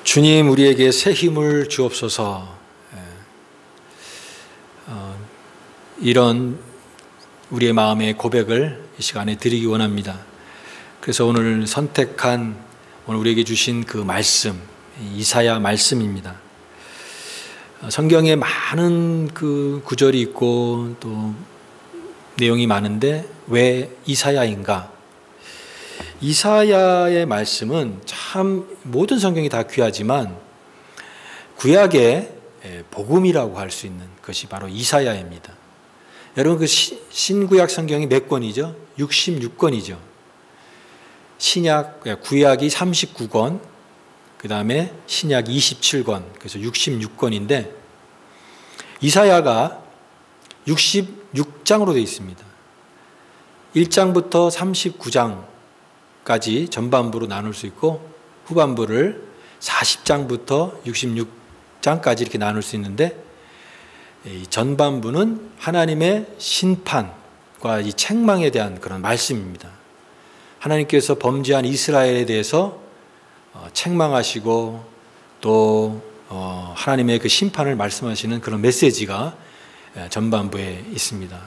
주님, 우리에게 새 힘을 주옵소서. 이런 우리의 마음의 고백을 이 시간에 드리기 원합니다. 그래서 오늘 선택한, 오늘 우리에게 주신 그 말씀, 이사야 말씀입니다. 성경에 많은 그 구절이 있고 또 내용이 많은데 왜 이사야인가? 이사야의 말씀은 참 모든 성경이 다 귀하지만 구약의 복음이라고 할 수 있는 것이 바로 이사야입니다. 여러분, 그 신구약 성경이 몇 권이죠? 66권이죠. 구약이 39권, 그 다음에 신약이 27권, 그래서 66권인데 이사야가 66장으로 되어 있습니다. 1장부터 39장까지 전반부로 나눌 수 있고 후반부를 40장부터 66장까지 이렇게 나눌 수 있는데, 이 전반부는 하나님의 심판과 이 책망에 대한 그런 말씀입니다. 하나님께서 범죄한 이스라엘에 대해서 책망하시고 또 하나님의 그 심판을 말씀하시는 그런 메시지가 전반부에 있습니다.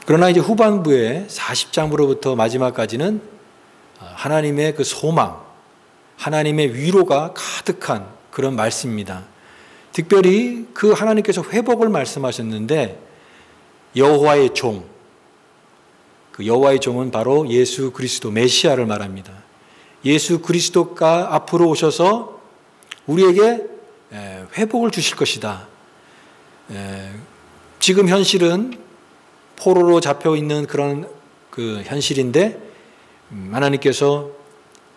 그러나 이제 후반부에 40장으로부터 마지막까지는 하나님의 그 소망, 하나님의 위로가 가득한 그런 말씀입니다. 특별히 그 하나님께서 회복을 말씀하셨는데 여호와의 종, 그 여호와의 종은 바로 예수 그리스도 메시아를 말합니다. 예수 그리스도가 앞으로 오셔서 우리에게 회복을 주실 것이다. 지금 현실은 포로로 잡혀 있는 그런 그 현실인데 하나님께서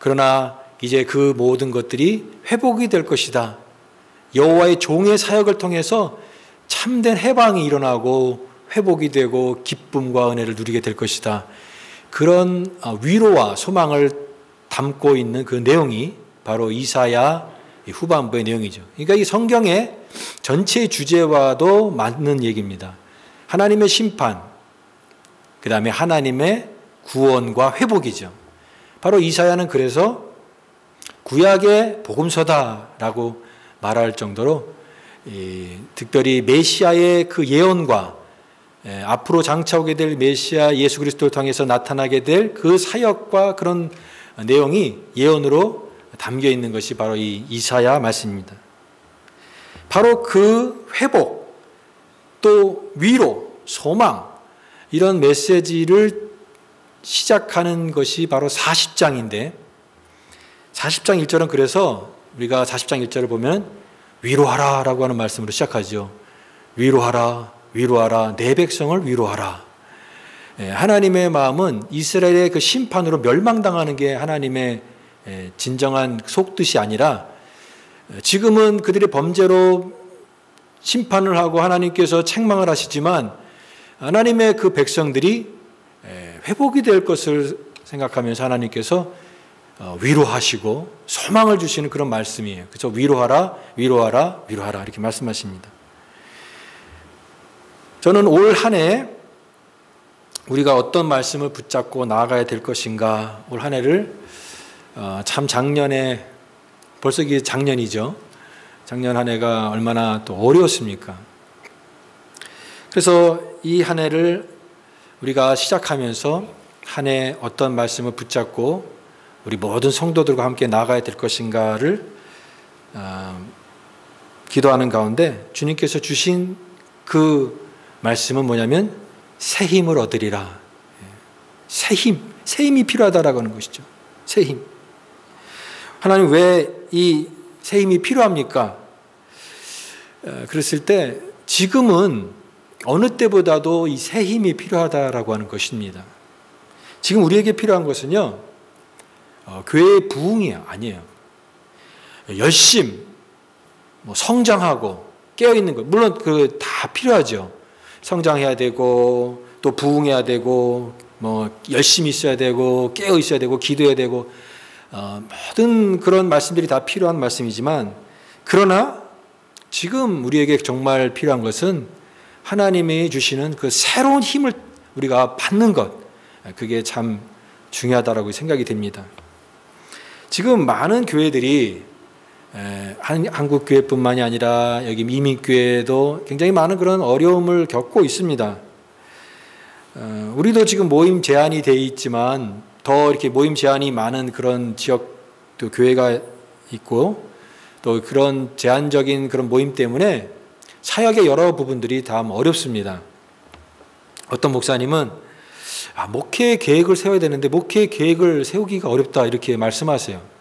그러나 이제 그 모든 것들이 회복이 될 것이다. 여호와의 종의 사역을 통해서 참된 해방이 일어나고 회복이 되고 기쁨과 은혜를 누리게 될 것이다. 그런 위로와 소망을 담고 있는 그 내용이 바로 이사야 후반부의 내용이죠. 그러니까 이 성경의 전체의 주제와도 맞는 얘기입니다. 하나님의 심판, 그 다음에 하나님의 구원과 회복이죠. 바로 이사야는 그래서 구약의 복음서다라고 말할 정도로 특별히 메시아의 그 예언과 앞으로 장차오게 될 메시아 예수 그리스도를 통해서 나타나게 될 그 사역과 그런 내용이 예언으로 담겨 있는 것이 바로 이 이사야 말씀입니다. 바로 그 회복, 또 위로, 소망, 이런 메시지를 시작하는 것이 바로 40장인데 40장 1절은 그래서 우리가 40장 1절을 보면 위로하라 라고 하는 말씀으로 시작하죠. 위로하라, 위로하라, 내 백성을 위로하라. 하나님의 마음은 이스라엘의 그 심판으로 멸망당하는 게 하나님의 진정한 속뜻이 아니라 지금은 그들의 범죄로 심판을 하고 하나님께서 책망을 하시지만 하나님의 그 백성들이 회복이 될 것을 생각하면서 하나님께서 위로하시고 소망을 주시는 그런 말씀이에요. 그래서 위로하라, 위로하라, 위로하라 이렇게 말씀하십니다. 저는 올 한 해 우리가 어떤 말씀을 붙잡고 나아가야 될 것인가, 올 한 해를 참 작년에, 벌써 이게 작년이죠. 작년 한 해가 얼마나 또 어려웠습니까? 그래서 이 한 해를 우리가 시작하면서 한 해 어떤 말씀을 붙잡고 우리 모든 성도들과 함께 나아가야 될 것인가를 기도하는 가운데 주님께서 주신 그 말씀은 뭐냐면 새 힘을 얻으리라. 새 힘이 필요하다라고 하는 것이죠. 새 힘. 하나님 왜 이 새 힘이 필요합니까? 그랬을 때 지금은 어느 때보다도 이 새 힘이 필요하다라고 하는 것입니다. 지금 우리에게 필요한 것은요, 교회의 부흥이 아니에요. 열심, 성장하고 깨어있는 것, 물론 그 다 필요하죠. 성장해야 되고 또 부흥해야 되고 열심히 있어야 되고 깨어 있어야 되고 기도해야 되고 모든 그런 말씀들이 다 필요한 말씀이지만, 그러나 지금 우리에게 정말 필요한 것은 하나님이 주시는 그 새로운 힘을 우리가 받는 것, 그게 참 중요하다라고 생각이 됩니다. 지금 많은 교회들이 한국 교회뿐만이 아니라 여기 이민교회도 굉장히 많은 그런 어려움을 겪고 있습니다. 우리도 지금 모임 제한이 돼 있지만 더 이렇게 모임 제한이 많은 그런 지역도 교회가 있고 또 그런 제한적인 그런 모임 때문에 사역의 여러 부분들이 다 어렵습니다. 어떤 목사님은 목회 계획을 세워야 되는데 목회 계획을 세우기가 어렵다 이렇게 말씀하세요.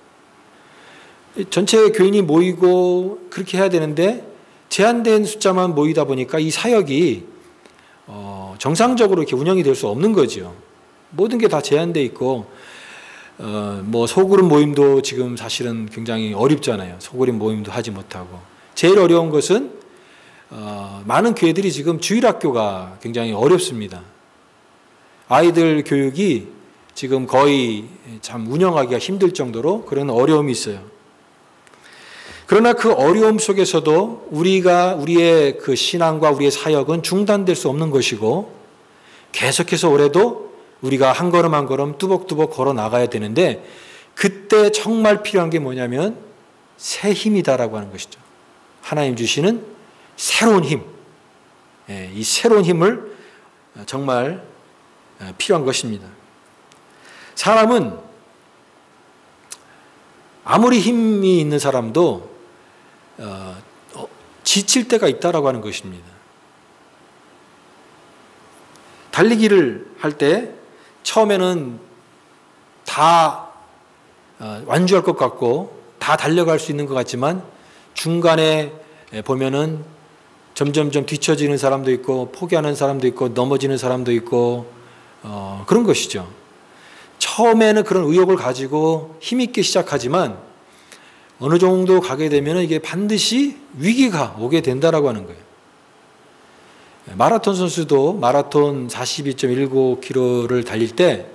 전체 교인이 모이고 그렇게 해야 되는데 제한된 숫자만 모이다 보니까 이 사역이 정상적으로 이렇게 운영이 될 수 없는 거죠. 모든 게 다 제한돼 있고 뭐 소그룹 모임도 지금 사실은 굉장히 어렵잖아요. 소그룹 모임도 하지 못하고 제일 어려운 것은 많은 교회들이 지금 주일학교가 굉장히 어렵습니다. 아이들 교육이 지금 거의 참 운영하기가 힘들 정도로 그런 어려움이 있어요. 그러나 그 어려움 속에서도 우리의 그 신앙과 우리의 사역은 중단될 수 없는 것이고 계속해서 올해도 우리가 한 걸음 한 걸음 뚜벅뚜벅 걸어 나가야 되는데 그때 정말 필요한 게 뭐냐면 새 힘이다라고 하는 것이죠. 하나님 주시는 새로운 힘. 이 새로운 힘을 정말 필요한 것입니다. 사람은 아무리 힘이 있는 사람도 지칠 때가 있다라고 하는 것입니다. 달리기를 할 때 처음에는 다 완주할 것 같고 다 달려갈 수 있는 것 같지만 중간에 보면은 점점점 뒤처지는 사람도 있고 포기하는 사람도 있고 넘어지는 사람도 있고 그런 것이죠. 처음에는 그런 의욕을 가지고 힘있게 시작하지만 어느 정도 가게 되면 이게 반드시 위기가 오게 된다라고 하는 거예요. 마라톤 선수도 마라톤 42.19km를 달릴 때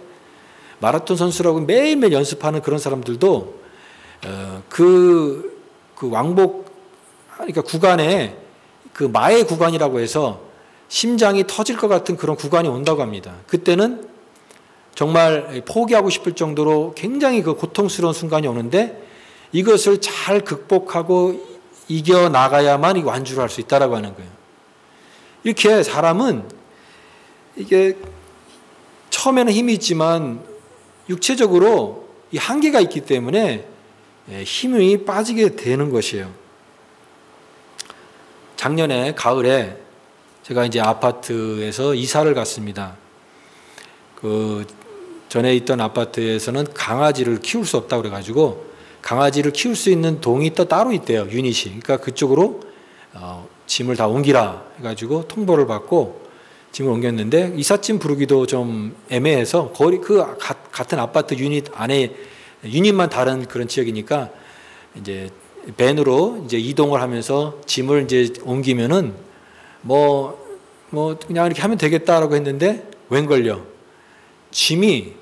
마라톤 선수라고 매일매일 연습하는 그런 사람들도 그 왕복 그러니까 구간에 그 마의 구간이라고 해서 심장이 터질 것 같은 그런 구간이 온다고 합니다. 그때는 정말 포기하고 싶을 정도로 굉장히 그 고통스러운 순간이 오는데 이것을 잘 극복하고 이겨나가야만 완주를 할 수 있다라고 하는 거예요. 이렇게 사람은 이게 처음에는 힘이 있지만 육체적으로 이 한계가 있기 때문에 힘이 빠지게 되는 것이에요. 작년에 가을에 제가 이제 아파트에서 이사를 갔습니다. 그 전에 있던 아파트에서는 강아지를 키울 수 없다고 그래가지고 강아지를 키울 수 있는 동이 또 따로 있대요. 유닛이. 그러니까 그쪽으로 짐을 다 옮기라 해가지고 통보를 받고 짐을 옮겼는데 이삿짐 부르기도 좀 애매해서 거의 그 같은 아파트 유닛 안에 유닛만 다른 그런 지역이니까 이제 밴으로 이제 이동을 하면서 짐을 이제 옮기면은 뭐 그냥 이렇게 하면 되겠다라고 했는데 웬걸요? 짐이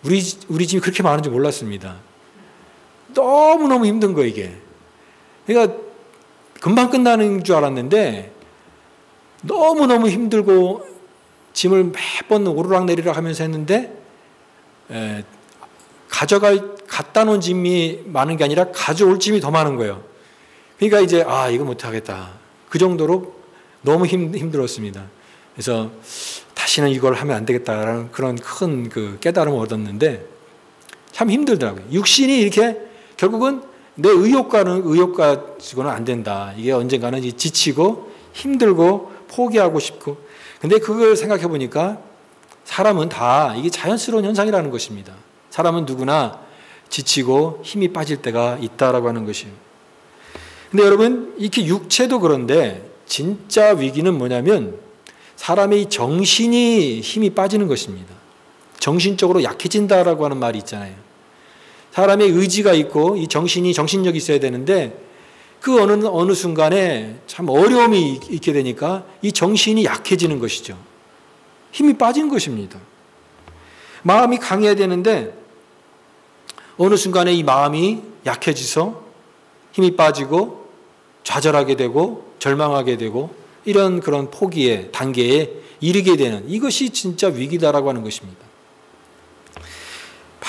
우리 짐이 그렇게 많은 줄 몰랐습니다. 너무너무 힘든 거 이게. 그러니까 금방 끝나는 줄 알았는데 너무너무 힘들고 짐을 매번 오르락내리락 하면서 했는데 갖다 놓은 짐이 많은 게 아니라 가져올 짐이 더 많은 거예요. 그러니까 이제 이거 못하겠다. 그 정도로 너무 힘들었습니다. 그래서 다시는 이걸 하면 안 되겠다라는 그런 큰 그 깨달음을 얻었는데 참 힘들더라고요. 육신이 이렇게 결국은 내 의욕과 지고는 안 된다. 이게 언젠가는 지치고 힘들고 포기하고 싶고. 근데 그걸 생각해 보니까 사람은 다 이게 자연스러운 현상이라는 것입니다. 사람은 누구나 지치고 힘이 빠질 때가 있다라고 하는 것이에요. 근데 여러분 이렇게 육체도 그런데 진짜 위기는 뭐냐면 사람의 정신이 힘이 빠지는 것입니다. 정신적으로 약해진다라고 하는 말이 있잖아요. 사람의 의지가 있고 이 정신력이 있어야 되는데 그 어느 순간에 참 어려움이 있게 되니까 이 정신이 약해지는 것이죠. 힘이 빠진 것입니다. 마음이 강해야 되는데 어느 순간에 이 마음이 약해져서 힘이 빠지고 좌절하게 되고 절망하게 되고 이런 그런 포기의 단계에 이르게 되는 이것이 진짜 위기다라고 하는 것입니다.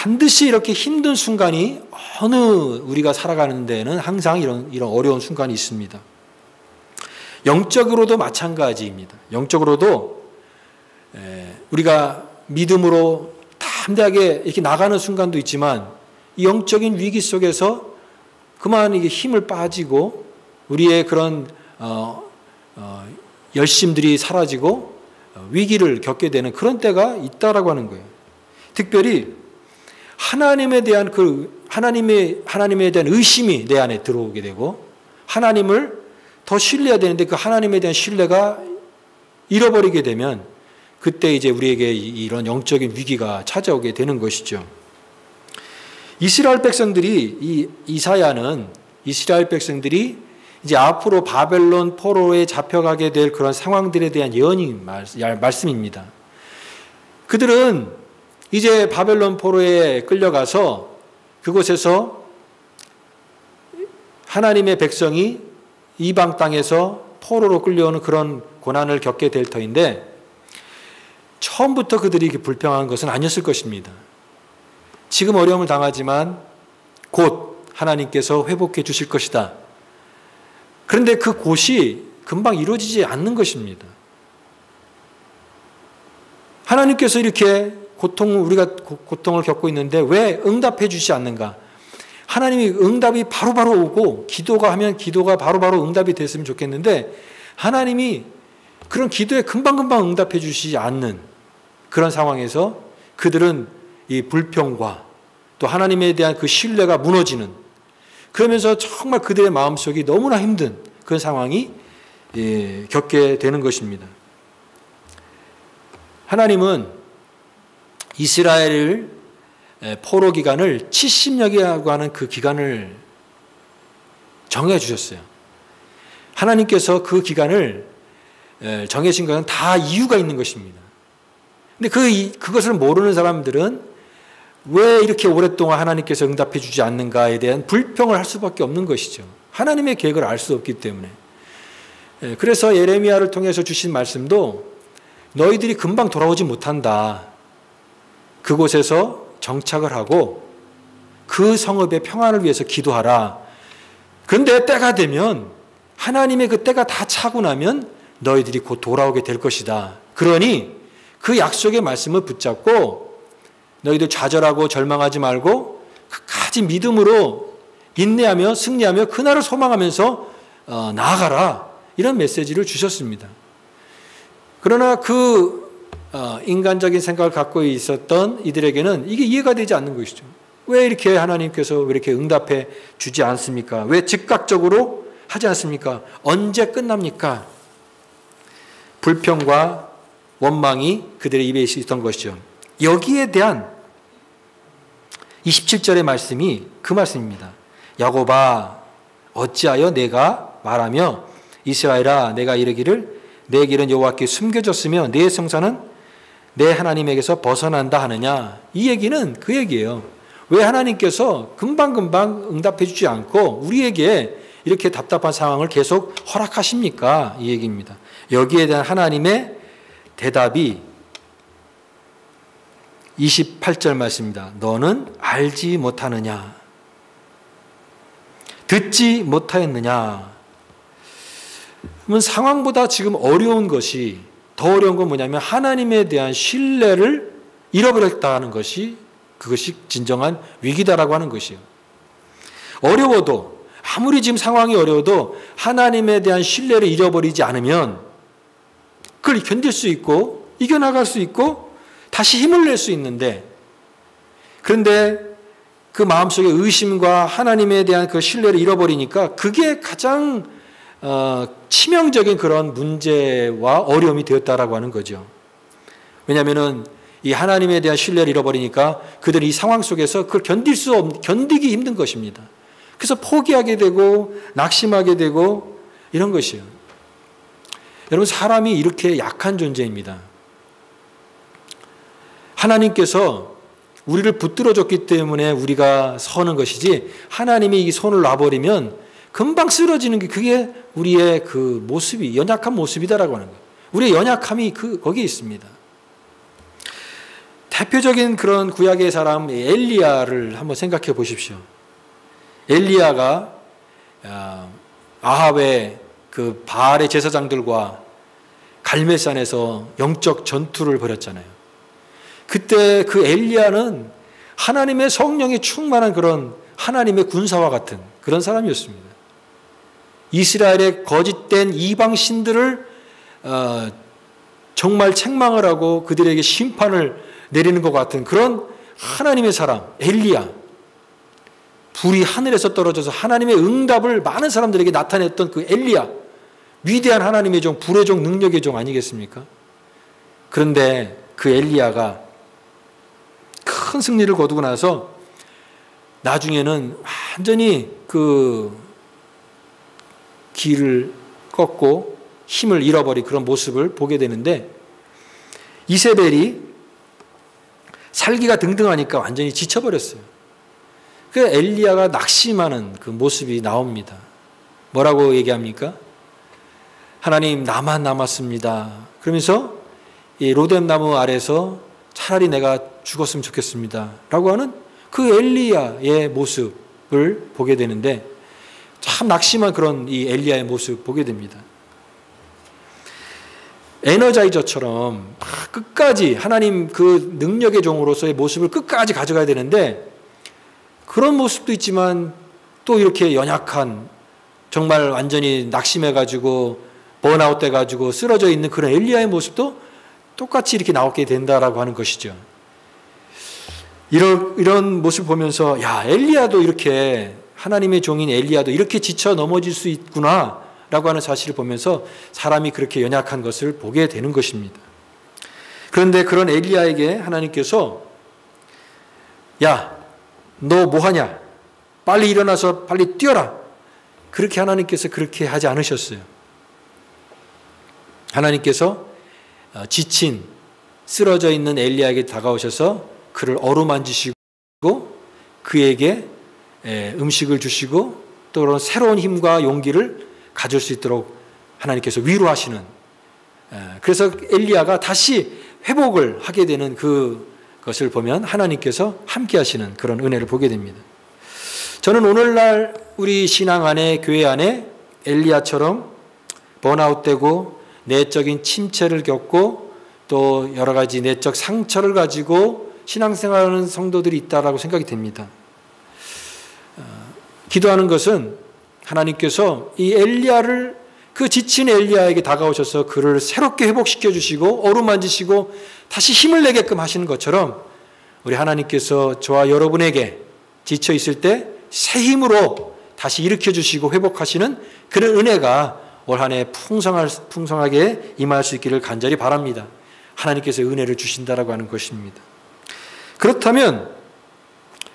반드시 이렇게 힘든 순간이 어느 우리가 살아가는 데는 항상 이런 어려운 순간이 있습니다. 영적으로도 마찬가지입니다. 영적으로도 우리가 믿음으로 담대하게 이렇게 나가는 순간도 있지만 이 영적인 위기 속에서 그만 이게 힘을 빠지고 우리의 그런 열심들이 사라지고 위기를 겪게 되는 그런 때가 있다라고 하는 거예요. 특별히 하나님에 대한 하나님에 대한 의심이 내 안에 들어오게 되고 하나님을 더 신뢰해야 되는데 그 하나님에 대한 신뢰가 잃어버리게 되면 그때 이제 우리에게 이런 영적인 위기가 찾아오게 되는 것이죠. 이스라엘 백성들이 이사야는 이스라엘 백성들이 이제 앞으로 바벨론 포로에 잡혀가게 될 그런 상황들에 대한 예언이 말씀입니다. 그들은 이제 바벨론 포로에 끌려가서 그곳에서 하나님의 백성이 이방 땅에서 포로로 끌려오는 그런 고난을 겪게 될 터인데 처음부터 그들이 불평한 것은 아니었을 것입니다. 지금 어려움을 당하지만 곧 하나님께서 회복해 주실 것이다. 그런데 그 곧이 금방 이루어지지 않는 것입니다. 하나님께서 이렇게 우리가 고통을 겪고 있는데 왜 응답해 주시지 않는가? 하나님이 응답이 바로바로 오고 기도가 바로바로 응답이 됐으면 좋겠는데 하나님이 그런 기도에 금방금방 응답해 주시지 않는 그런 상황에서 그들은 이 불평과 또 하나님에 대한 그 신뢰가 무너지는 그러면서 정말 그들의 마음속이 너무나 힘든 그런 상황이 겪게 되는 것입니다. 하나님은 이스라엘을 포로 기간을 70년이라고 하는 그 기간을 정해 주셨어요. 하나님께서 그 기간을 정해진 것은 다 이유가 있는 것입니다. 근데 그것을 모르는 사람들은 왜 이렇게 오랫동안 하나님께서 응답해 주지 않는가에 대한 불평을 할 수밖에 없는 것이죠. 하나님의 계획을 알 수 없기 때문에. 그래서 예레미야를 통해서 주신 말씀도 너희들이 금방 돌아오지 못한다. 그곳에서 정착을 하고 그 성읍의 평안을 위해서 기도하라. 그런데 때가 되면 하나님의 그 때가 다 차고 나면 너희들이 곧 돌아오게 될 것이다. 그러니 그 약속의 말씀을 붙잡고 너희들 좌절하고 절망하지 말고 끝까지 믿음으로 인내하며 승리하며 그날을 소망하면서 나아가라. 이런 메시지를 주셨습니다. 그러나 그 인간적인 생각을 갖고 있었던 이들에게는 이게 이해가 되지 않는 것이죠. 왜 이렇게 하나님께서 왜 이렇게 응답해 주지 않습니까? 왜 즉각적으로 하지 않습니까? 언제 끝납니까? 불평과 원망이 그들의 입에 있었던 것이죠. 여기에 대한 27절의 말씀이 그 말씀입니다. 야곱아 어찌하여 내가 말하며 이스라엘아 내가 이르기를 내 길은 여호와께 숨겨졌으며 내 성산은 내 하나님에게서 벗어난다 하느냐. 이 얘기는 그 얘기예요. 왜 하나님께서 금방금방 응답해 주지 않고 우리에게 이렇게 답답한 상황을 계속 허락하십니까? 이 얘기입니다. 여기에 대한 하나님의 대답이 28절 말씀입니다. 너는 알지 못하느냐? 듣지 못하였느냐? 그러면 상황보다 지금 어려운 것이 더 어려운 건 뭐냐면 하나님에 대한 신뢰를 잃어버렸다는 것이 그것이 진정한 위기다라고 하는 것이에요. 어려워도 아무리 지금 상황이 어려워도 하나님에 대한 신뢰를 잃어버리지 않으면 그걸 견딜 수 있고 이겨나갈 수 있고 다시 힘을 낼 수 있는데 그런데 그 마음속에 의심과 하나님에 대한 그 신뢰를 잃어버리니까 그게 가장 치명적인 그런 문제와 어려움이 되었다라고 하는 거죠. 왜냐하면은 이 하나님에 대한 신뢰를 잃어버리니까 그들이 이 상황 속에서 그걸 견디기 힘든 것입니다. 그래서 포기하게 되고 낙심하게 되고 이런 것이에요. 여러분 사람이 이렇게 약한 존재입니다. 하나님께서 우리를 붙들어줬기 때문에 우리가 서는 것이지 하나님이 이 손을 놔버리면 금방 쓰러지는 게 그게 우리의 그 모습이 연약한 모습이다라고 하는 거예요. 우리의 연약함이 거기에 있습니다. 대표적인 그런 구약의 사람 엘리야를 한번 생각해 보십시오. 엘리야가 아합의 그 바알의 제사장들과 갈멜산에서 영적 전투를 벌였잖아요. 그때 그 엘리야는 하나님의 성령이 충만한 그런 하나님의 군사와 같은 그런 사람이었습니다. 이스라엘의 거짓된 이방 신들을 정말 책망을 하고 그들에게 심판을 내리는 것 같은 그런 하나님의 사람 엘리야. 불이 하늘에서 떨어져서 하나님의 응답을 많은 사람들에게 나타냈던 그 엘리야. 위대한 하나님의 종, 불의 종, 능력의 종 아니겠습니까? 그런데 그 엘리야가 큰 승리를 거두고 나서 나중에는 완전히 그 길을 꺾고 힘을 잃어버린 그런 모습을 보게 되는데, 이세벨이 살기가 등등하니까 완전히 지쳐버렸어요. 그 엘리야가 낙심하는 그 모습이 나옵니다. 뭐라고 얘기합니까? 하나님, 나만 남았습니다. 그러면서 이 로뎀나무 아래서 차라리 내가 죽었으면 좋겠습니다 라고 하는 그 엘리야의 모습을 보게 되는데, 참 낙심한 그런 이 엘리야의 모습 보게 됩니다. 에너자이저처럼 끝까지 하나님 그 능력의 종으로서의 모습을 끝까지 가져가야 되는데, 그런 모습도 있지만 또 이렇게 연약한, 정말 완전히 낙심해가지고 번아웃 돼가지고 쓰러져 있는 그런 엘리야의 모습도 똑같이 이렇게 나오게 된다라고 하는 것이죠. 이런 모습을 보면서, 야, 엘리야도 이렇게, 하나님의 종인 엘리야도 이렇게 지쳐 넘어질 수 있구나 라고 하는 사실을 보면서 사람이 그렇게 연약한 것을 보게 되는 것입니다. 그런데 그런 엘리야에게 하나님께서, 야, 너 뭐하냐? 빨리 일어나서 빨리 뛰어라. 그렇게 하나님께서 그렇게 하지 않으셨어요. 하나님께서 지친, 쓰러져 있는 엘리야에게 다가오셔서 그를 어루만지시고 그에게 음식을 주시고 또 그런 새로운 힘과 용기를 가질 수 있도록 하나님께서 위로하시는, 그래서 엘리야가 다시 회복을 하게 되는 그것을 보면 하나님께서 함께 하시는 그런 은혜를 보게 됩니다. 저는 오늘날 우리 신앙 안에, 교회 안에 엘리야처럼 번아웃되고 내적인 침체를 겪고 또 여러 가지 내적 상처를 가지고 신앙생활하는 성도들이 있다라고 생각이 됩니다. 기도하는 것은 하나님께서 이 엘리야를, 그 지친 엘리야에게 다가오셔서 그를 새롭게 회복시켜 주시고 어루만지시고 다시 힘을 내게끔 하시는 것처럼, 우리 하나님께서 저와 여러분에게 지쳐 있을 때 새 힘으로 다시 일으켜 주시고 회복하시는 그런 은혜가 올 한 해 풍성하게 임할 수 있기를 간절히 바랍니다. 하나님께서 은혜를 주신다라고 하는 것입니다. 그렇다면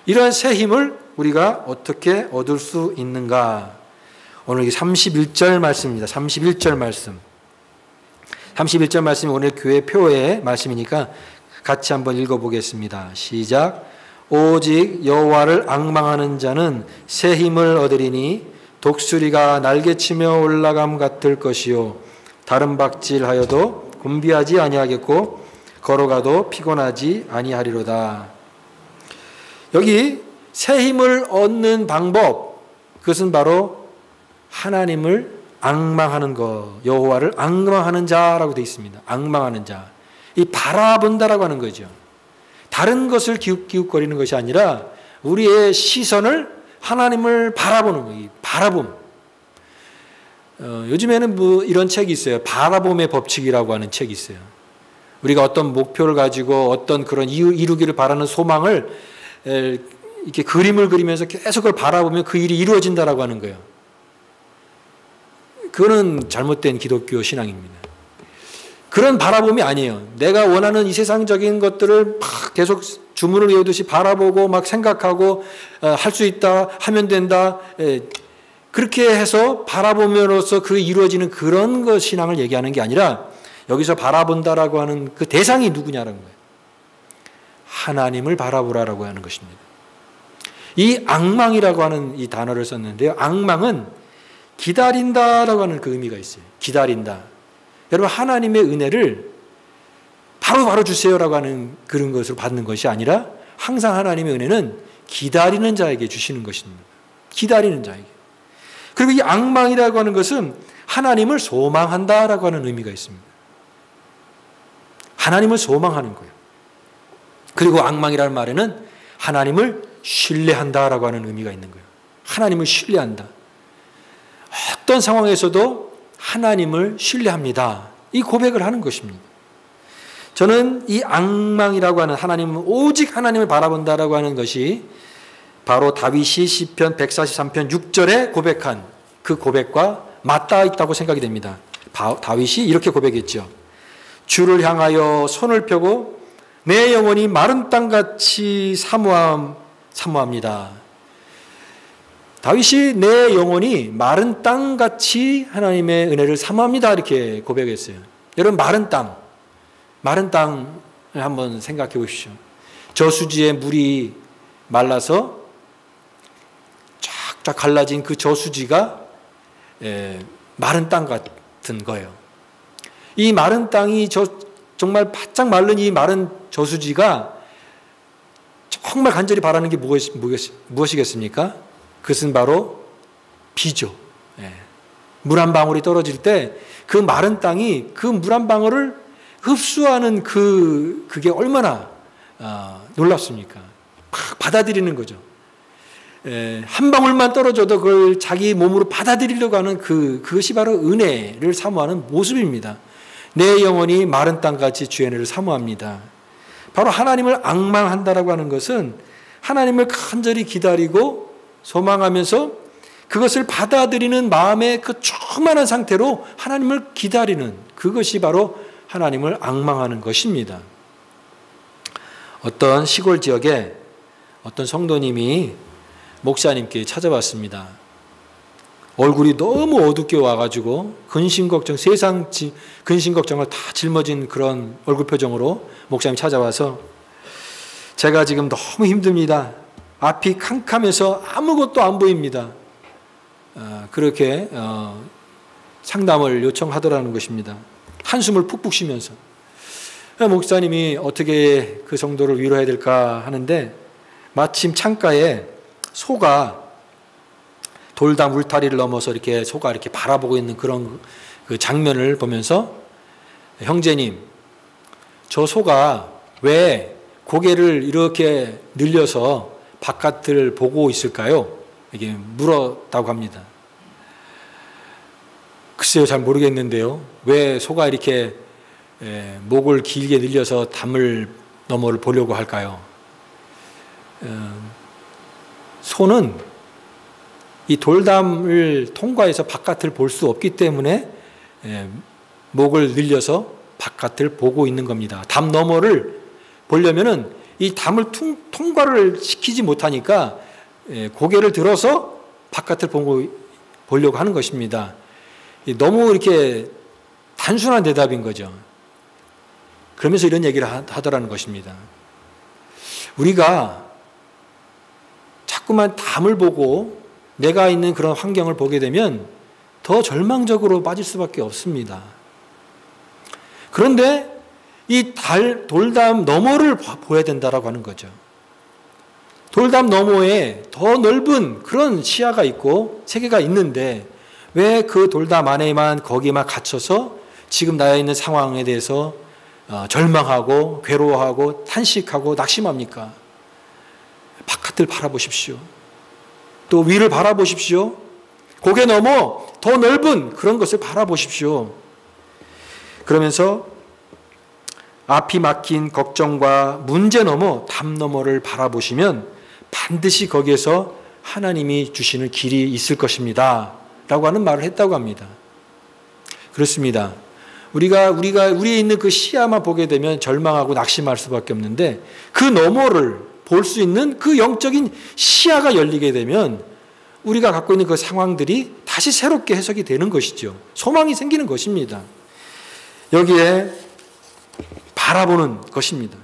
이러한 새 힘을 우리가 어떻게 얻을 수 있는가? 오늘 31절 말씀입니다. 31절 말씀. 31절 말씀이 오늘 교회 표의 말씀이니까 같이 한번 읽어보겠습니다. 시작. 오직 여호와를 앙망하는 자는 새 힘을 얻으리니 독수리가 날개치며 올라감 같을 것이요 다른 박질하여도 곤비하지 아니하겠고 걸어가도 피곤하지 아니하리로다. 여기 새 힘을 얻는 방법, 그것은 바로 하나님을 앙망하는 것, 여호와를 앙망하는 자라고 되어 있습니다. 앙망하는 자, 이 바라본다라고 하는 거죠. 다른 것을 기웃기웃거리는 것이 아니라 우리의 시선을 하나님을 바라보는 거예요. 바라봄. 요즘에는 뭐 이런 책이 있어요. 바라봄의 법칙이라고 하는 책이 있어요. 우리가 어떤 목표를 가지고 어떤 그런 이루기를 바라는 소망을 이렇게 그림을 그리면서 계속 그걸 바라보면 그 일이 이루어진다라고 하는 거예요. 그거는 잘못된 기독교 신앙입니다. 그런 바라봄이 아니에요. 내가 원하는 이 세상적인 것들을 막 계속 주문을 외우듯이 바라보고 막 생각하고 할 수 있다, 하면 된다, 그렇게 해서 바라보면로써 그 이루어지는 그런 것 신앙을 얘기하는 게 아니라, 여기서 바라본다라고 하는 그 대상이 누구냐라는 거예요. 하나님을 바라보라라고 하는 것입니다. 이 앙망이라고 하는 이 단어를 썼는데요. 앙망은 기다린다라고 하는 그 의미가 있어요. 기다린다. 여러분, 하나님의 은혜를 바로 주세요라고 하는 그런 것으로 받는 것이 아니라 항상 하나님의 은혜는 기다리는 자에게 주시는 것입니다. 기다리는 자에게. 그리고 이 앙망이라고 하는 것은 하나님을 소망한다라고 하는 의미가 있습니다. 하나님을 소망하는 거예요. 그리고 앙망이라는 말에는 하나님을 신뢰한다라고 하는 의미가 있는 거예요. 하나님을 신뢰한다. 어떤 상황에서도 하나님을 신뢰합니다. 이 고백을 하는 것입니다. 저는 이 앙망이라고 하는 하나님은 오직 하나님을 바라본다라고 하는 것이 바로 다윗이 시편 143편 6절에 고백한 그 고백과 맞닿아 있다고 생각이 됩니다. 다윗이 이렇게 고백했죠. 주를 향하여 손을 펴고 내 영혼이 마른 땅같이 사모합니다. 다윗이 내 영혼이 마른 땅같이 하나님의 은혜를 사모합니다. 이렇게 고백했어요. 여러분 마른 땅을 한번 생각해 보십시오. 저수지에 물이 말라서 쫙쫙 갈라진 그 저수지가 마른 땅 같은 거예요. 이 마른 땅이 정말 바짝 마른 이 마른 저수지가 정말 간절히 바라는 게 무엇이겠습니까? 그것은 바로 비죠. 물 한 방울이 떨어질 때 그 마른 땅이 그 물 한 방울을 흡수하는 그게 얼마나 놀랍습니까? 받아들이는 거죠. 한 방울만 떨어져도 그걸 자기 몸으로 받아들이려고 하는 그것이 바로 은혜를 사모하는 모습입니다. 내 영혼이 마른 땅같이 주의 은혜를 사모합니다. 바로 하나님을 앙망한다라고 하는 것은 하나님을 간절히 기다리고 소망하면서 그것을 받아들이는 마음의 그 충만한 상태로 하나님을 기다리는 그것이 바로 하나님을 앙망하는 것입니다. 어떤 시골 지역에 어떤 성도님이 목사님께 찾아왔습니다. 얼굴이 너무 어둡게 와가지고 근심걱정, 세상 근심걱정을 다 짊어진 그런 얼굴 표정으로 목사님 찾아와서 제가 지금 너무 힘듭니다. 앞이 캄캄해서 아무것도 안 보입니다. 그렇게 상담을 요청하더라는 것입니다. 한숨을 푹푹 쉬면서. 목사님이 어떻게 그 성도를 위로해야 될까 하는데 마침 창가에 소가 돌담 울타리를 넘어서 이렇게 소가 이렇게 바라보고 있는 그런 그 장면을 보면서 형제님, 저 소가 왜 고개를 이렇게 늘려서 바깥을 보고 있을까요? 이게 물었다고 합니다. 글쎄요, 잘 모르겠는데요. 왜 소가 이렇게 목을 길게 늘려서 담을 너머를 보려고 할까요? 소는 이 돌담을 통과해서 바깥을 볼 수 없기 때문에 목을 늘려서 바깥을 보고 있는 겁니다. 담 너머를 보려면은 이 담을 통과를 시키지 못하니까 고개를 들어서 바깥을 보려고 하는 것입니다. 너무 이렇게 단순한 대답인 거죠. 그러면서 이런 얘기를 하더라는 것입니다. 우리가 자꾸만 담을 보고 내가 있는 그런 환경을 보게 되면 더 절망적으로 빠질 수밖에 없습니다. 그런데 이 돌담 너머를 봐야 된다라고 하는 거죠. 돌담 너머에 더 넓은 그런 시야가 있고 세계가 있는데 왜 그 돌담 안에만 거기만 갇혀서 지금 나에 있는 상황에 대해서 절망하고 괴로워하고 탄식하고 낙심합니까? 바깥을 바라보십시오. 또 위를 바라보십시오. 고개 넘어 더 넓은 그런 것을 바라보십시오. 그러면서 앞이 막힌 걱정과 문제 넘어 담 너머를 바라보시면 반드시 거기에서 하나님이 주시는 길이 있을 것입니다. 라고 하는 말을 했다고 합니다. 그렇습니다. 우리에 있는 그 시야만 보게 되면 절망하고 낙심할 수밖에 없는데 그 너머를 볼 수 있는 그 영적인 시야가 열리게 되면 우리가 갖고 있는 그 상황들이 다시 새롭게 해석이 되는 것이죠. 소망이 생기는 것입니다. 여기에 바라보는 것입니다.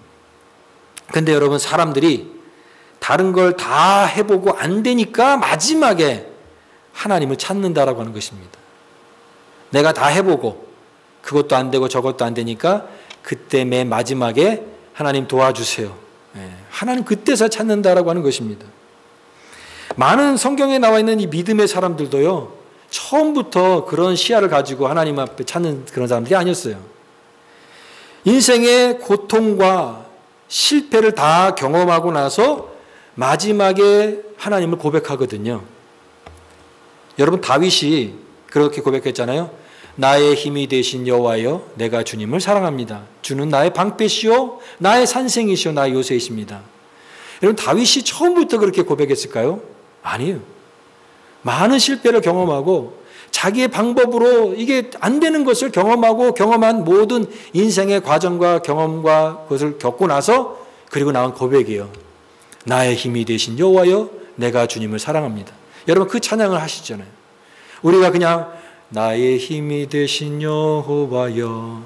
근데 여러분, 사람들이 다른 걸 다 해보고 안 되니까 마지막에 하나님을 찾는다라고 하는 것입니다. 내가 다 해보고 그것도 안 되고 저것도 안 되니까 그때 맨 마지막에 하나님 도와주세요. 하나님 그때서 찾는다라고 하는 것입니다. 많은 성경에 나와 있는 이 믿음의 사람들도요, 처음부터 그런 시야를 가지고 하나님 앞에 찾는 그런 사람들이 아니었어요. 인생의 고통과 실패를 다 경험하고 나서 마지막에 하나님을 고백하거든요. 여러분, 다윗이 그렇게 고백했잖아요. 나의 힘이 되신 여호와여, 내가 주님을 사랑합니다. 주는 나의 방패시오, 나의 산생이시오, 나의 요새이십니다. 여러분, 다윗이 처음부터 그렇게 고백했을까요? 아니에요. 많은 실패를 경험하고 자기의 방법으로 이게 안 되는 것을 경험하고 경험한 모든 인생의 과정과 경험과 그것을 겪고 나서 그리고 나온 고백이에요. 나의 힘이 되신 여호와여, 내가 주님을 사랑합니다. 여러분, 그 찬양을 하시잖아요. 우리가 그냥 나의 힘이 되신 여호와여,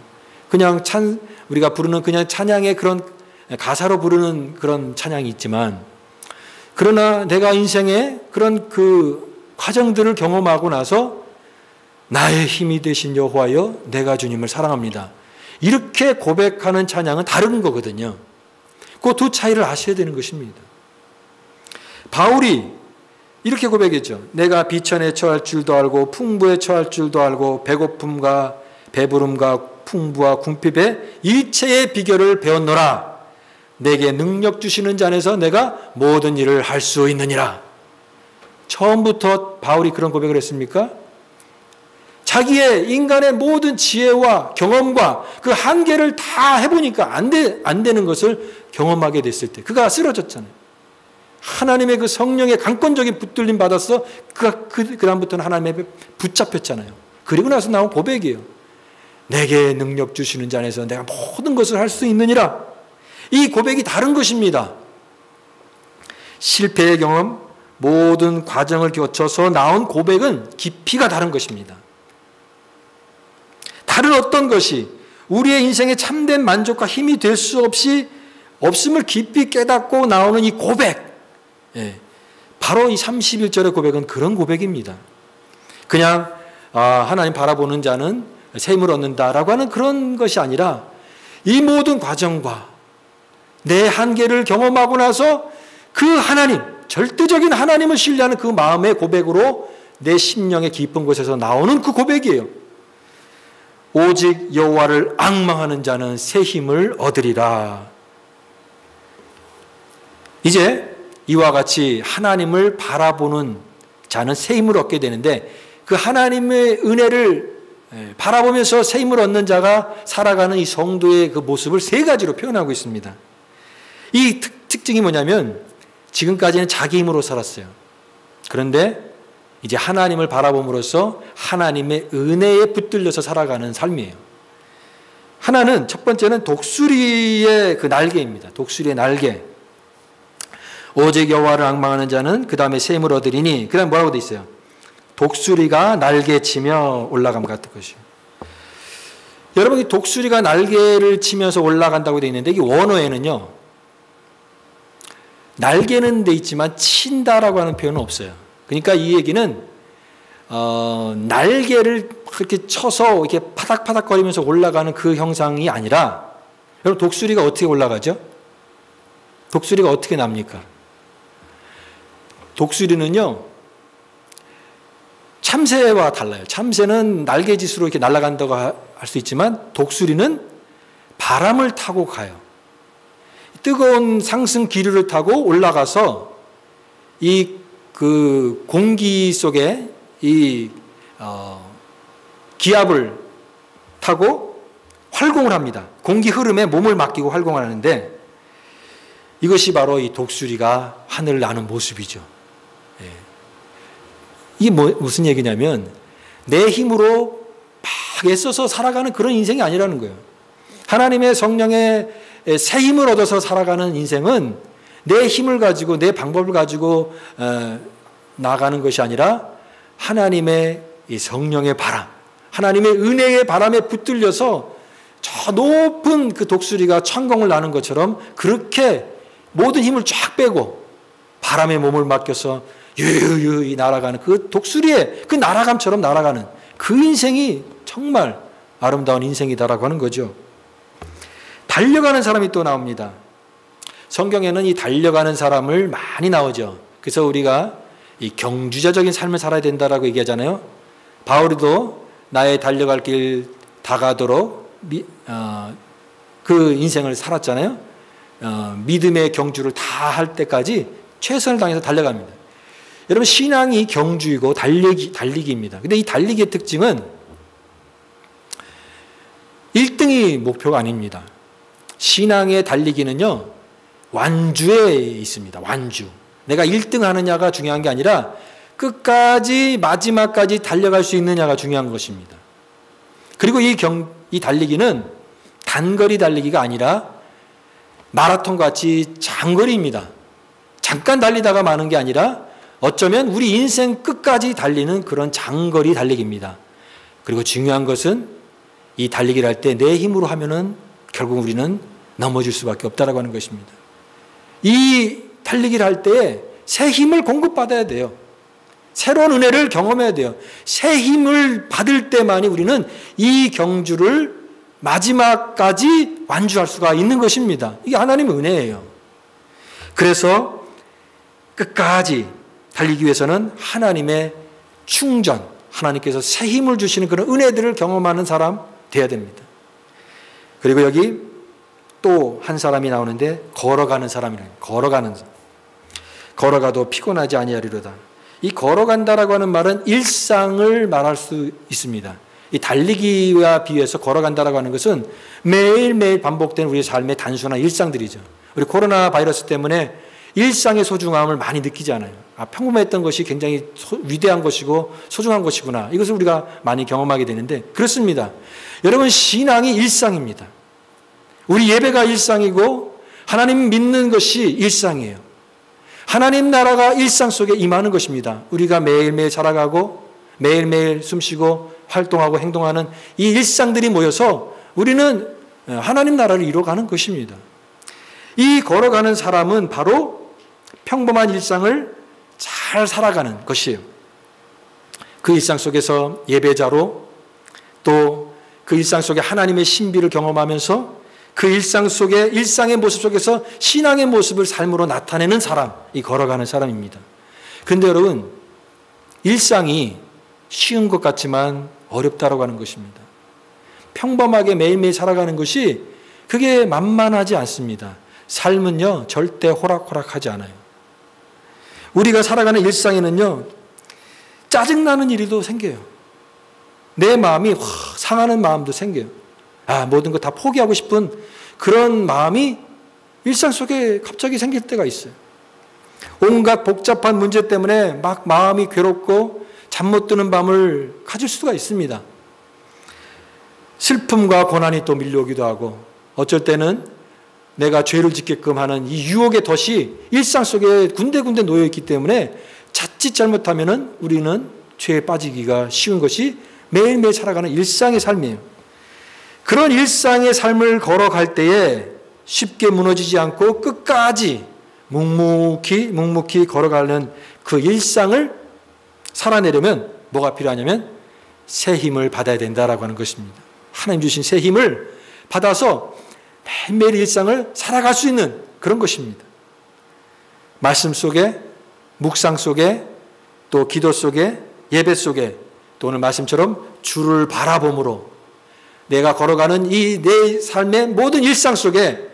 그냥 우리가 부르는 그냥 찬양의 그런 가사로 부르는 그런 찬양이 있지만, 그러나 내가 인생의 그런 그 과정들을 경험하고 나서 나의 힘이 되신 여호와여, 내가 주님을 사랑합니다. 이렇게 고백하는 찬양은 다른 거거든요. 그 두 차이를 아셔야 되는 것입니다. 바울이 이렇게 고백했죠. 내가 비천에 처할 줄도 알고 풍부에 처할 줄도 알고 배고픔과 배부름과 풍부와 궁핍의 일체의 비결을 배웠노라. 내게 능력 주시는 자 안에서 내가 모든 일을 할 수 있느니라. 처음부터 바울이 그런 고백을 했습니까? 자기의 인간의 모든 지혜와 경험과 그 한계를 다 해보니까 안 되는 것을 경험하게 됐을 때 그가 쓰러졌잖아요. 하나님의 그 성령의 강권적인 붙들림 받아서 그 다음부터는 하나님의 붙잡혔잖아요. 그리고 나서 나온 고백이에요. 내게 능력 주시는 자 안에서 내가 모든 것을 할 수 있느니라. 이 고백이 다른 것입니다. 실패의 경험, 모든 과정을 거쳐서 나온 고백은 깊이가 다른 것입니다. 다른 어떤 것이 우리의 인생의 참된 만족과 힘이 될 수 없음을 깊이 깨닫고 나오는 이 고백, 바로 이 31절의 고백은 그런 고백입니다. 그냥 하나님 바라보는 자는 새 힘을 얻는다라고 하는 그런 것이 아니라 이 모든 과정과 내 한계를 경험하고 나서 그 하나님, 절대적인 하나님을 신뢰하는 그 마음의 고백으로 내 심령의 깊은 곳에서 나오는 그 고백이에요. 오직 여호와를 앙망하는 자는 새 힘을 얻으리라. 이제 이와 같이 하나님을 바라보는 자는 새 힘을 얻게 되는데, 그 하나님의 은혜를 바라보면서 새 힘을 얻는 자가 살아가는 이 성도의 그 모습을 세 가지로 표현하고 있습니다. 이 특징이 뭐냐면, 지금까지는 자기 힘으로 살았어요. 그런데 이제 하나님을 바라봄으로써 하나님의 은혜에 붙들려서 살아가는 삶이에요. 하나는, 첫 번째는 독수리의 그 날개입니다. 독수리의 날개. 오직 여호와를 앙망하는 자는 그 다음에 새 힘을 얻으리니, 그 다음에 뭐라고 돼 있어요? 독수리가 날개 치며 올라감 같은 것이요. 여러분, 이 독수리가 날개를 치면서 올라간다고 돼 있는데, 이 원어에는요, 날개는 돼 있지만 친다라고 하는 표현은 없어요. 그러니까 이 얘기는 날개를 그렇게 쳐서 이렇게 파닥파닥거리면서 올라가는 그 형상이 아니라, 여러분, 독수리가 어떻게 올라가죠? 독수리가 어떻게 납니까? 독수리는요, 참새와 달라요. 참새는 날개짓으로 이렇게 날아간다고 할 수 있지만, 독수리는 바람을 타고 가요. 뜨거운 상승 기류를 타고 올라가서 그 공기 속에 기압을 타고 활공을 합니다. 공기 흐름에 몸을 맡기고 활공을 하는데, 이것이 바로 이 독수리가 하늘을 나는 모습이죠. 이게 무슨 얘기냐면, 내 힘으로 막 애써서 살아가는 그런 인생이 아니라는 거예요. 하나님의 성령의 새 힘을 얻어서 살아가는 인생은 내 힘을 가지고, 내 방법을 가지고 나가는 것이 아니라 하나님의 이 성령의 바람, 하나님의 은혜의 바람에 붙들려서 저 높은 그 독수리가 천공을 나는 것처럼 그렇게 모든 힘을 쫙 빼고 바람에 몸을 맡겨서 유유히 날아가는 그 독수리의 그 날아감처럼 날아가는 그 인생이 정말 아름다운 인생이다라고 하는 거죠. 달려가는 사람이 또 나옵니다. 성경에는 이 달려가는 사람을 많이 나오죠. 그래서 우리가 이 경주자적인 삶을 살아야 된다라고 얘기하잖아요. 바울도 나의 달려갈 길 다가도록 그 인생을 살았잖아요. 믿음의 경주를 다 할 때까지 최선을 다해서 달려갑니다. 여러분, 신앙이 경주이고 달리기입니다. 근데 이 달리기의 특징은 1등이 목표가 아닙니다. 신앙의 달리기는요, 완주에 있습니다. 완주. 내가 1등 하느냐가 중요한 게 아니라 끝까지 마지막까지 달려갈 수 있느냐가 중요한 것입니다. 그리고 이 달리기는 단거리 달리기가 아니라 마라톤 같이 장거리입니다. 잠깐 달리다가 마는 게 아니라 어쩌면 우리 인생 끝까지 달리는 그런 장거리 달리기입니다. 그리고 중요한 것은 이 달리기를 할 때 내 힘으로 하면은 결국 우리는 넘어질 수밖에 없다라고 하는 것입니다. 이 달리기를 할 때 새 힘을 공급받아야 돼요. 새로운 은혜를 경험해야 돼요. 새 힘을 받을 때만이 우리는 이 경주를 마지막까지 완주할 수가 있는 것입니다. 이게 하나님의 은혜예요. 그래서 끝까지 달리기 위해서는 하나님의 충전, 하나님께서 새 힘을 주시는 그런 은혜들을 경험하는 사람 되어야 됩니다. 그리고 여기 또 한 사람이 나오는데 걸어가는 사람이래요. 걸어가는 사람. 걸어가도 피곤하지 아니하리로다. 이 걸어간다라고 하는 말은 일상을 말할 수 있습니다. 이 달리기와 비교해서 걸어간다라고 하는 것은 매일매일 반복된 우리의 삶의 단순한 일상들이죠. 우리 코로나 바이러스 때문에 일상의 소중함을 많이 느끼지 않아요. 평범했던 것이 굉장히 위대한 것이고 소중한 것이구나. 이것을 우리가 많이 경험하게 되는데 그렇습니다. 여러분, 신앙이 일상입니다. 우리 예배가 일상이고 하나님 믿는 것이 일상이에요. 하나님 나라가 일상 속에 임하는 것입니다. 우리가 매일매일 살아가고 매일매일 숨쉬고 활동하고 행동하는 이 일상들이 모여서 우리는 하나님 나라를 이루어가는 것입니다. 이 걸어가는 사람은 바로 평범한 일상을 잘 살아가는 것이에요. 그 일상 속에서 예배자로 또 그 일상 속에 하나님의 신비를 경험하면서 그 일상 속에 일상의 모습 속에서 신앙의 모습을 삶으로 나타내는 사람, 이 걸어가는 사람입니다. 그런데 여러분, 일상이 쉬운 것 같지만 어렵다라고 하는 것입니다. 평범하게 매일매일 살아가는 것이 그게 만만하지 않습니다. 삶은요, 절대 호락호락하지 않아요. 우리가 살아가는 일상에는요, 짜증나는 일도 생겨요. 내 마음이 상하는 마음도 생겨요. 모든 거 다 포기하고 싶은 그런 마음이 일상 속에 갑자기 생길 때가 있어요. 온갖 복잡한 문제 때문에 막 마음이 괴롭고 잠 못 드는 밤을 가질 수가 있습니다. 슬픔과 고난이 또 밀려오기도 하고 어쩔 때는 내가 죄를 짓게끔 하는 이 유혹의 덫이 일상 속에 군데군데 놓여 있기 때문에 자칫 잘못하면은 우리는 죄에 빠지기가 쉬운 것이 매일매일 살아가는 일상의 삶이에요. 그런 일상의 삶을 걸어갈 때에 쉽게 무너지지 않고 끝까지 묵묵히 걸어가는 그 일상을 살아내려면 뭐가 필요하냐면 새 힘을 받아야 된다라고 하는 것입니다. 하나님 주신 새 힘을 받아서 매일매일 일상을 살아갈 수 있는 그런 것입니다. 말씀 속에, 묵상 속에, 또 기도 속에, 예배 속에, 또 오늘 말씀처럼 주를 바라봄으로 내가 걸어가는 이 내 삶의 모든 일상 속에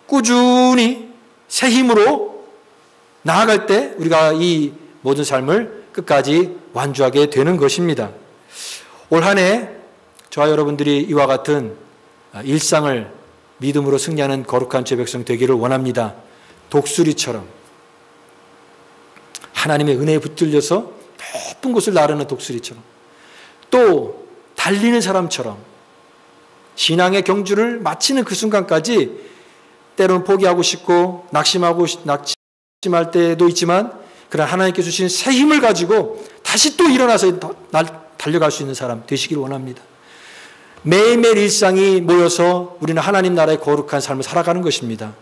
꾸준히 새 힘으로 나아갈 때 우리가 이 모든 삶을 끝까지 완주하게 되는 것입니다. 올 한 해 저와 여러분들이 이와 같은 일상을 믿음으로 승리하는 거룩한 제 백성 되기를 원합니다. 독수리처럼 하나님의 은혜에 붙들려서 높은 곳을 나르는 독수리처럼 또 달리는 사람처럼 신앙의 경주를 마치는 그 순간까지 때로는 포기하고 싶고 낙심할 때도 있지만 그러나 하나님께 주신 새 힘을 가지고 다시 또 일어나서 달려갈 수 있는 사람 되시기를 원합니다. 매일매일 일상이 모여서 우리는 하나님 나라의 거룩한 삶을 살아가는 것입니다.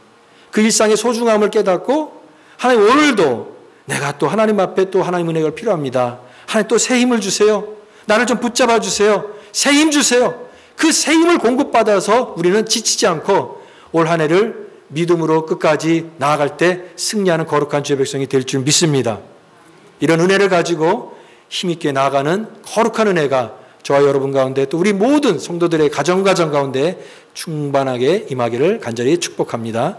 그 일상의 소중함을 깨닫고 하나님 오늘도 내가 또 하나님 앞에 또 하나님 은혜가 필요합니다. 하나님 또 새 힘을 주세요. 나를 좀 붙잡아 주세요. 새 힘 주세요. 그 새 힘을 공급받아서 우리는 지치지 않고 올 한 해를 믿음으로 끝까지 나아갈 때 승리하는 거룩한 주의 백성이 될 줄 믿습니다. 이런 은혜를 가지고 힘있게 나아가는 거룩한 은혜가 저와 여러분 가운데 또 우리 모든 성도들의 가정 가운데 충만하게 임하기를 간절히 축복합니다.